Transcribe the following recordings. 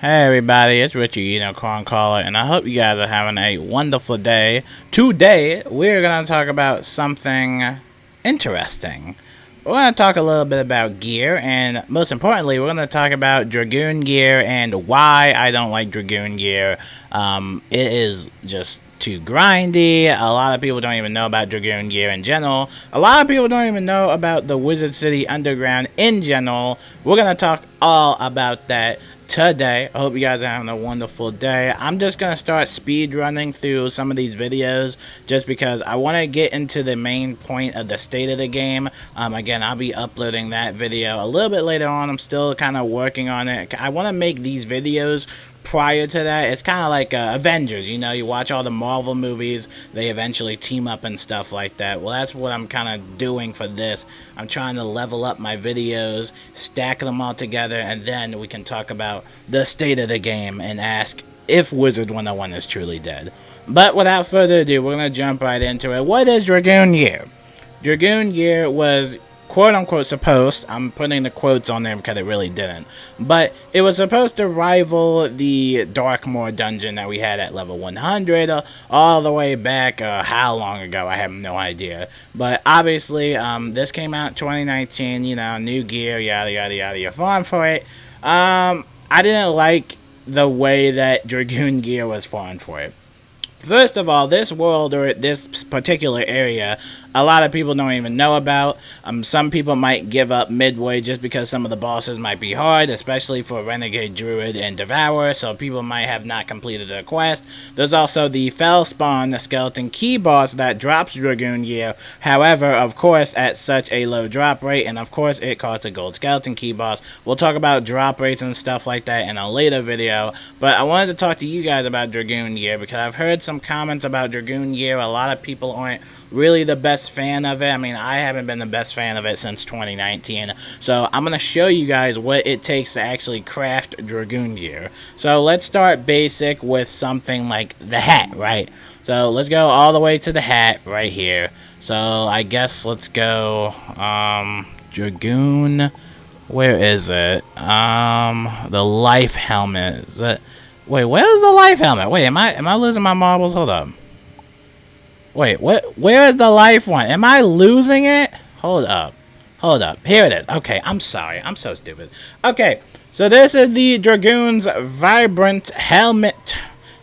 Hey everybody, it's Richard, Corn Caller, and I hope you guys are having a wonderful day. Today, we're going to talk about something interesting. We're going to talk a little bit about gear, and most importantly, we're going to talk about Dragoon gear and why I don't like Dragoon gear. It is just too grindy. A lot of people don't even know about Dragoon gear in general. A lot of people don't even know about the Wizard City Underground in general. We're going to talk all about that today. I hope you guys are having a wonderful day. I'm just going to start speed running through some of these videos just because I want to get into the main point of the state of the game. Again, I'll be uploading that video a little bit later on. I'm still kind of working on it. I want to make these videos prior to that. It's kind of like Avengers, you watch all the Marvel movies, they eventually team up and stuff like that. Well, that's what I'm kind of doing for this. I'm trying to level up my videos, stack them all together, and then we can talk about the state of the game and ask if Wizard101 is truly dead. But without further ado, we're going to jump right into it. What is Dragoon gear? Dragoon gear was quote-unquote supposed, I'm putting the quotes on there because it really didn't, but it was supposed to rival the Darkmoor dungeon that we had at level 100 all the way back, how long ago, I have no idea. But obviously, this came out in 2019, new gear, yada yada yada, you're farm for it. I didn't like the way that Dragoon gear was farmed for it. First of all, this world, or this particular area, a lot of people don't even know about. Some people might give up midway just because some of the bosses might be hard, especially for Renegade Druid and Devourer, so people might have not completed the quest. There's also the Fellspawn, the Skeleton Key boss that drops Dragoon gear. However, of course, at such a low drop rate, and of course it costs a gold Skeleton Key boss. We'll talk about drop rates and stuff like that in a later video, but I wanted to talk to you guys about Dragoon gear because I've heard some comments about Dragoon gear. A lot of people aren't really the best fan of it. I mean, I haven't been the best fan of it since 2019. So I'm going to show you guys what it takes to actually craft Dragoon gear. So let's start basic with something like the hat, right? So let's go all the way to the hat right here. So I guess let's go Dragoon. Where is it? The life helmet. Is it? Wait, where's the life helmet? Wait, am I losing my marbles? Hold up. Wait, what? Where is the life one? Am I losing it? Hold up. Hold up. Here it is. Okay, I'm sorry. I'm so stupid. Okay, so this is the Dragoon's Vibrant Helmet.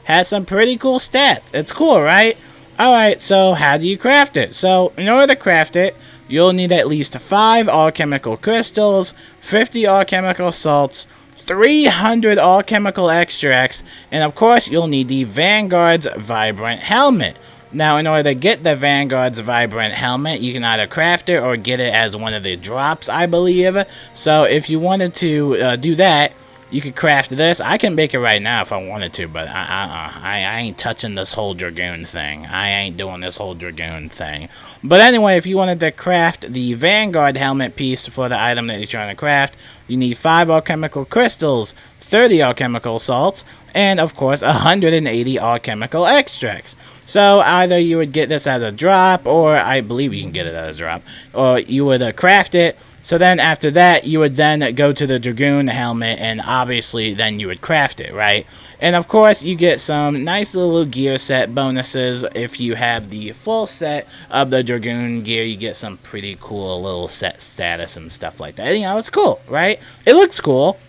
Has some pretty cool stats. It's cool, right? Alright, so how do you craft it? So, in order to craft it, you'll need at least 5 alchemical crystals, 50 alchemical salts, 300 alchemical extracts, and of course, you'll need the Vanguard's Vibrant Helmet. Now, in order to get the Vanguard's Vibrant Helmet, you can either craft it or get it as one of the drops, I believe. So, if you wanted to do that, you could craft this. I can make it right now if I wanted to, but I ain't touching this whole Dragoon thing. I ain't doing this whole Dragoon thing. But anyway, if you wanted to craft the Vanguard Helmet piece for the item that you're trying to craft, you need 5 alchemical crystals, 30 alchemical salts, and of course 180 alchemical extracts. So either you would get this as a drop, or I believe you can get it as a drop, or you would craft it. So then after that, you would then go to the Dragoon helmet, and obviously then you would craft it, right? And of course, you get some nice little gear set bonuses. If you have the full set of the Dragoon gear, you get some pretty cool little set status and stuff like that. It's cool, right? It looks cool.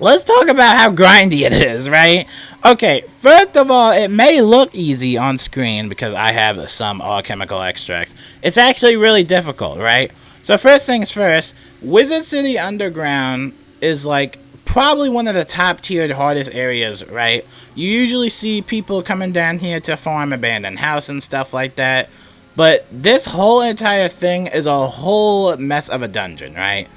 Let's talk about how grindy it is, right? Okay, first of all, it may look easy on screen because I have some alchemical extracts. It's actually really difficult, right? So first things first, Wizard City Underground is like probably one of the top tiered hardest areas, right? You usually see people coming down here to farm abandoned house and stuff like that. But this whole entire thing is a whole mess of a dungeon, right?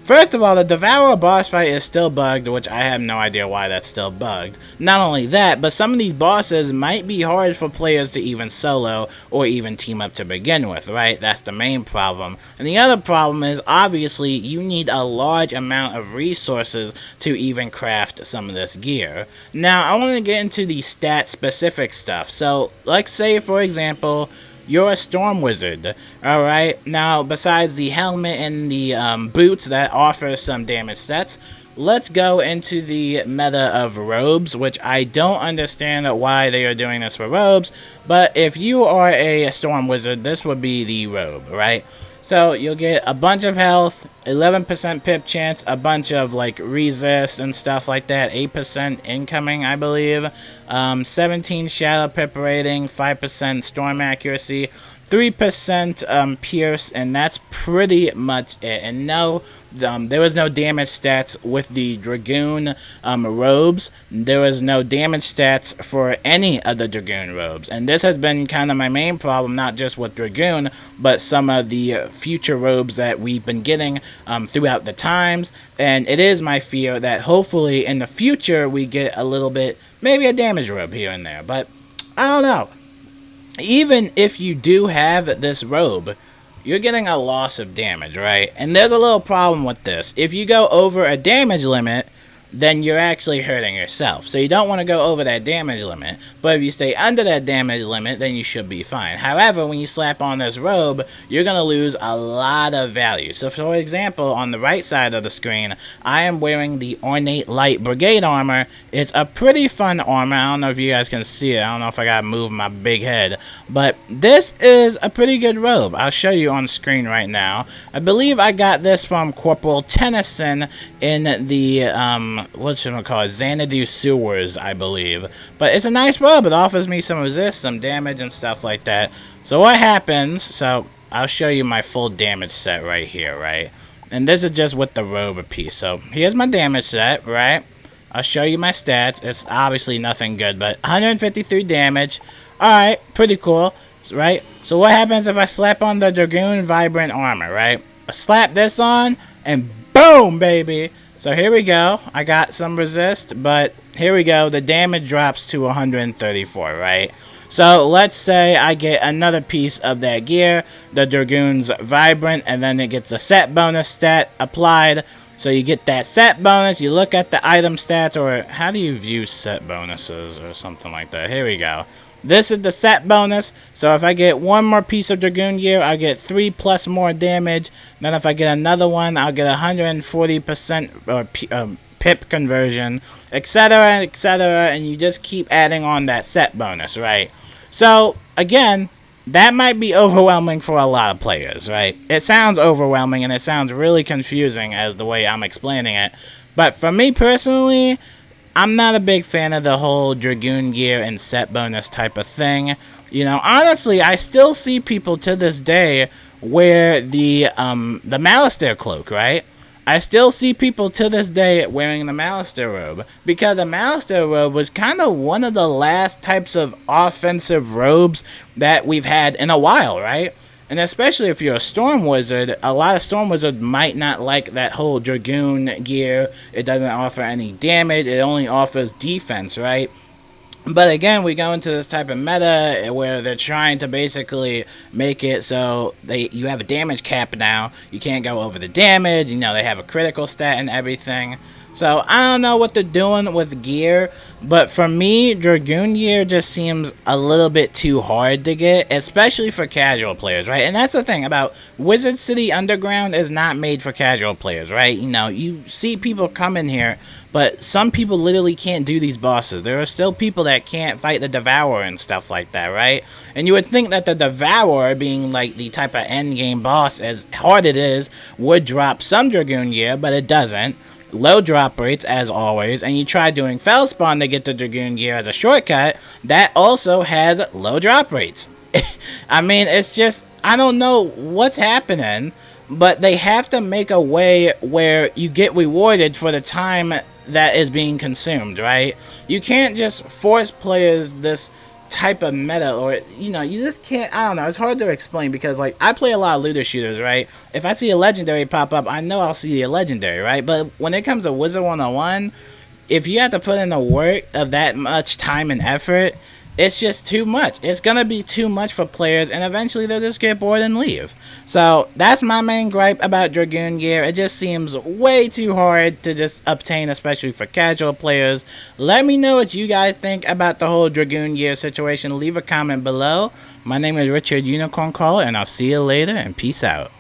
First of all, the Devourer boss fight is still bugged, which I have no idea why that's still bugged. Not only that, but some of these bosses might be hard for players to even solo or even team up to begin with, right? That's the main problem. And the other problem is, obviously, you need a large amount of resources to even craft some of this gear. Now, I want to get into the stat-specific stuff. So, let's say, for example, you're a storm wizard, alright? Now, besides the helmet and the boots that offer some damage sets, let's go into the meta of robes, which I don't understand why they are doing this for robes, but if you are a storm wizard, this would be the robe, right? So you'll get a bunch of health, 11% pip chance, a bunch of like resist and stuff like that, 8% incoming, I believe, 17 shadow pip rating, 5% storm accuracy, 3% pierce, and that's pretty much it. And no, there was no damage stats with the Dragoon robes. There was no damage stats for any of the Dragoon robes. And this has been kind of my main problem, not just with Dragoon, but some of the future robes that we've been getting throughout the times. And it is my fear that hopefully in the future we get a little bit, maybe a damage robe here and there. But I don't know. Even if you do have this robe, you're getting a loss of damage, right? And there's a little problem with this. If you go over a damage limit, then you're actually hurting yourself. So you don't want to go over that damage limit. But if you stay under that damage limit, then you should be fine. However, when you slap on this robe, you're going to lose a lot of value. So for example, on the right side of the screen, I am wearing the Ornate Light Brigade armor. It's a pretty fun armor. I don't know if you guys can see it. I don't know if I got to move my big head. But this is a pretty good robe. I'll show you on screen right now. I believe I got this from Corporal Tennyson in the what should I call it, Xanadu Sewers, I believe. But it's a nice robe. It offers me some resist, some damage, and stuff like that. So what happens, so I'll show you my full damage set right here, right? And this is just with the robe piece. So here's my damage set, right? I'll show you my stats. It's obviously nothing good, but 153 damage. Alright, pretty cool, right? So what happens if I slap on the Dragoon Vibrant armor, right? I slap this on, and boom, baby! So here we go. I got some resist, but here we go. The damage drops to 134, right? So let's say I get another piece of that gear, the Dragoon's Vibrant, and then it gets a set bonus stat applied. So you get that set bonus, you look at the item stats, or how do you view set bonuses or something like that? Here we go. This is the set bonus, so if I get one more piece of Dragoon gear, I'll get 3 plus more damage. Then if I get another one, I'll get 140% pip conversion, etc., etc., and you just keep adding on that set bonus, right? So, again, that might be overwhelming for a lot of players, right? It sounds overwhelming, and it sounds really confusing as the way I'm explaining it. But for me personally, I'm not a big fan of the whole Dragoon gear and set bonus type of thing. You know, honestly, I still see people to this day wear the Malistaire cloak, right? I still see people to this day wearing the Malistaire robe, because the Malistaire robe was kind of one of the last types of offensive robes that we've had in a while, right? And especially if you're a Storm Wizard, a lot of Storm Wizards might not like that whole Dragoon gear. It doesn't offer any damage. It only offers defense, right? But again, we go into this type of meta where they're trying to basically make it so you have a damage cap now. You can't go over the damage. You know, they have a critical stat and everything. So I don't know what they're doing with gear, but for me, Dragoon gear just seems a little bit too hard to get, especially for casual players, right? And that's the thing about Wizard City Underground is not made for casual players, right? You know, you see people come in here, but some people literally can't do these bosses. There are still people that can't fight the Devourer and stuff like that, right? And you would think that the Devourer, being like the type of endgame boss, as hard it is, would drop some Dragoon gear, but it doesn't. Low drop rates as always, and you try doing Fellspawn to get the Dragoon gear as a shortcut, that also has low drop rates. I mean, it's just, I don't know what's happening, but they have to make a way where you get rewarded for the time that is being consumed, right? You can't just force players this type of meta, or, you know, you just can't. I don't know, it's hard to explain, because like I play a lot of looter shooters, right? If I see a legendary pop up, I know I'll see a legendary, right? But when it comes to Wizard101, if you have to put in the work of that much time and effort, it's just too much. It's gonna be too much for players, and eventually they'll just get bored and leave. So that's my main gripe about Dragoon gear. It just seems way too hard to just obtain, especially for casual players. Let me know what you guys think about the whole Dragoon gear situation. Leave a comment below. My name is Richard Unicorn Caller, and I'll see you later, and peace out.